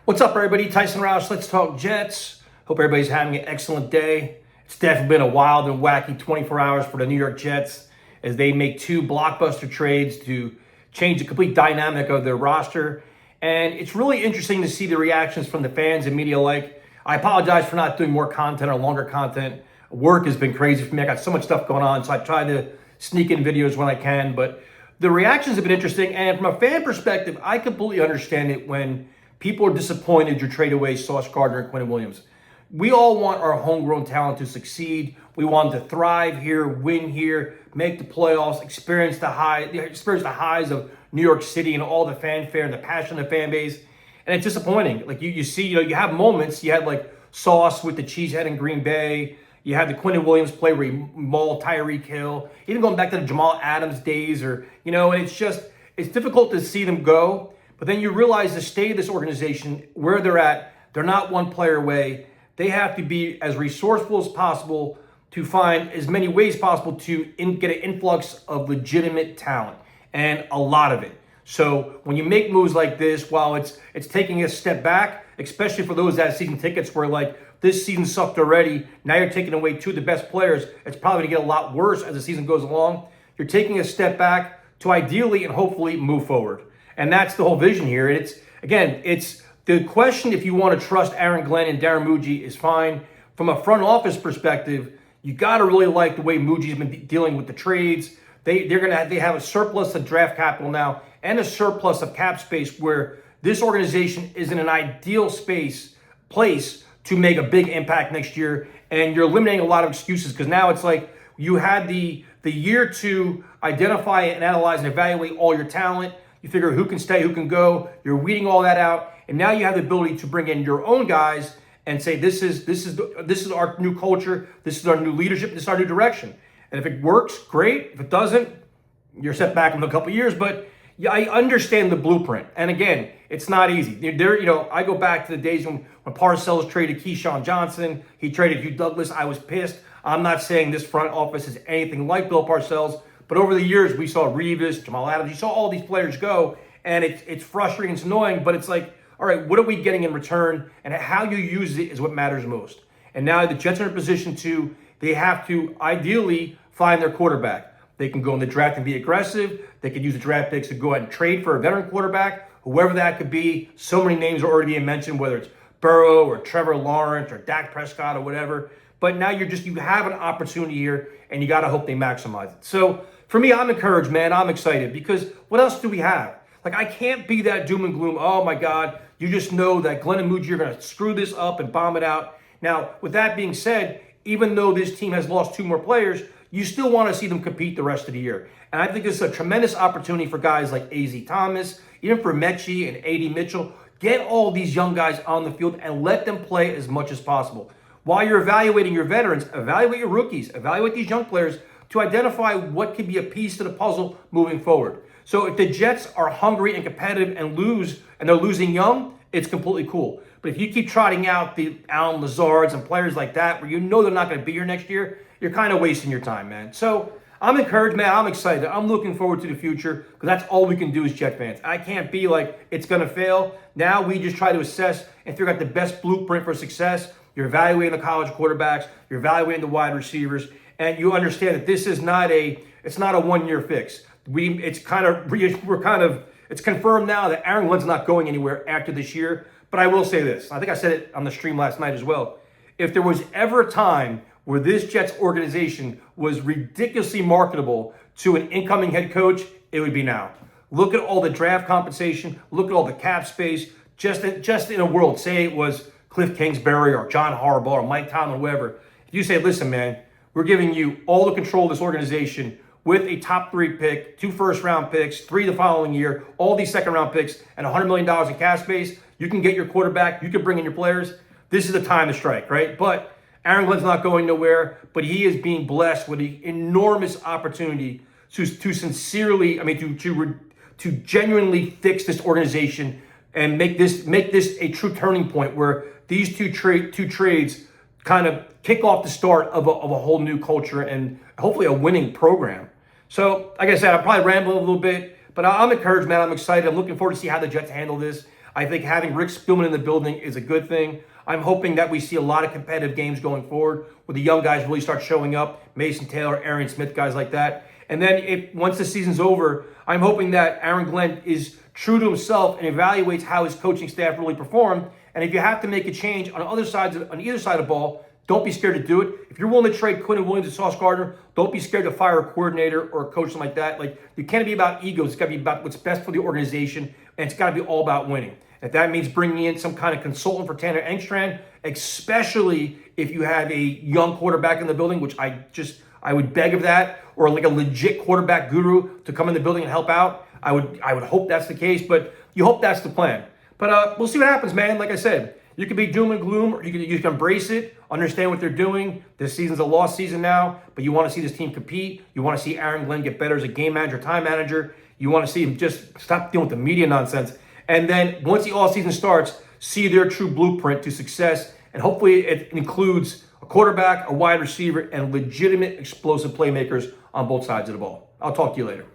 What's up, everybody? Tyson Roush, Let's Talk Jets. Hope everybody's having an excellent day. It's definitely been a wild and wacky 24 hours for the New York Jets as they make two blockbuster trades to change the complete dynamic of their roster. And it's really interesting to see the reactions from the fans and media alike. I apologize for not doing more content or longer content. Work has been crazy for me. I got so much stuff going on, so I try to sneak in videos when I can. But the reactions have been interesting. And from a fan perspective, I completely understand it when people are disappointed you trade away Sauce Gardner and Quinn Williams. We all want our homegrown talent to succeed. We want them to thrive here, win here, make the playoffs, experience the highs of New York City and all the fanfare and the passion of the fan base. And it's disappointing. Like you see, you have moments. You had like Sauce with the cheesehead in Green Bay. You had the Quinn Williams play where he mauled Tyreek Hill. Even going back to the Jamal Adams days, and it's difficult to see them go. But then you realize the state of this organization, where they're at, they're not one player away. They have to be as resourceful as possible to find as many ways possible to get an influx of legitimate talent, and a lot of it. So when you make moves like this, while it's taking a step back, especially for those that have season tickets where like this season sucked already, now you're taking away two of the best players, it's probably going to get a lot worse as the season goes along. You're taking a step back to ideally and hopefully move forward. And that's the whole vision here. It's the question if you want to trust Aaron Glenn and Darren Muji is fine. From a front office perspective, you got to really like the way Muji's been dealing with the trades. They have a surplus of draft capital now and a surplus of cap space where this organization is in an ideal place to make a big impact next year. And you're eliminating a lot of excuses because now it's like you had the year to identify and analyze and evaluate all your talent. You figure who can stay, who can go. You're weeding all that out, and now you have the ability to bring in your own guys and say, this is our new culture, this is our new leadership, this is our new direction. And if it works, great. If it doesn't, you're set back in a couple of years. But yeah, I understand the blueprint. And again, it's not easy. I go back to the days when Parcells traded Keyshawn Johnson, he traded Hugh Douglas. I was pissed. I'm not saying this front office is anything like Bill Parcells. But over the years, we saw Revis, Jamal Adams, you saw all these players go, and it's frustrating, it's annoying, but it's like, all right, what are we getting in return? And how you use it is what matters most. And now the Jets are in a position they have to ideally find their quarterback. They can go in the draft and be aggressive. They can use the draft picks to go ahead and trade for a veteran quarterback, whoever that could be. So many names are already being mentioned, whether it's Burrow or Trevor Lawrence or Dak Prescott or whatever. But now you have an opportunity here, and you got to hope they maximize it. So for me, I'm encouraged, man. I'm excited because what else do we have? Like, I can't be that doom and gloom. Oh, my God. You just know that Glenn and Muji are going to screw this up and bomb it out. Now, with that being said, even though this team has lost two more players, you still want to see them compete the rest of the year. And I think this is a tremendous opportunity for guys like A.Z. Thomas, even for Mechie and A.D. Mitchell. Get all these young guys on the field and let them play as much as possible. While you're evaluating your veterans, evaluate your rookies, evaluate these young players to identify what could be a piece to the puzzle moving forward. So if the Jets are hungry and competitive and they're losing young, it's completely cool. But if you keep trotting out the Alan Lazards and players like that, where you know they're not going to be here next year, you're kind of wasting your time, man. So I'm encouraged, man. I'm excited. I'm looking forward to the future because that's all we can do as Jet fans. I can't be like, it's going to fail. Now we just try to assess and figure out the best blueprint for success. You're evaluating the college quarterbacks. You're evaluating the wide receivers. And you understand that this is not a 1-year fix. It's confirmed now that Aaron Glenn's not going anywhere after this year. But I will say this. I think I said it on the stream last night as well. If there was ever a time where this Jets organization was ridiculously marketable to an incoming head coach, it would be now. Look at all the draft compensation. Look at all the cap space. Just in a world, say it was Cliff Kingsbury or John Harbaugh or Mike Tomlin, whoever. If you say, listen, man, we're giving you all the control of this organization with a top 3 pick, 2 first-round picks, 3 the following year, all these second-round picks, and $100 million in cap space. You can get your quarterback. You can bring in your players. This is the time to strike, right? But Aaron Glenn's not going nowhere, but he is being blessed with an enormous opportunity to genuinely fix this organization and make this a true turning point where these two trades kind of kick off the start of a whole new culture and hopefully a winning program. So, like I said, I'm probably rambling a little bit, but I'm encouraged, man. I'm excited. I'm looking forward to see how the Jets handle this. I think having Rick Spielman in the building is a good thing. I'm hoping that we see a lot of competitive games going forward where the young guys really start showing up. Mason Taylor, Aaron Smith, guys like that. And then once the season's over, I'm hoping that Aaron Glenn is true to himself and evaluates how his coaching staff really performed. And if you have to make a change on either side of the ball, don't be scared to do it. If you're willing to trade Quinn Williams and Sauce Gardner, don't be scared to fire a coordinator or a coach like that. Like, you can't be about egos. It's got to be about what's best for the organization, and it's got to be all about winning. If that means bringing in some kind of consultant for Tanner Engstrand, especially if you have a young quarterback in the building, which I would beg of that, or like a legit quarterback guru to come in the building and help out. I would hope that's the case, but you hope that's the plan. But we'll see what happens, man. Like I said, you can be doom and gloom, or you can embrace it, understand what they're doing. This season's a lost season now, but you want to see this team compete. You want to see Aaron Glenn get better as a game manager, time manager. You want to see him just stop dealing with the media nonsense. And then once the all-season starts, see their true blueprint to success. And hopefully it includes a quarterback, a wide receiver, and legitimate explosive playmakers on both sides of the ball. I'll talk to you later.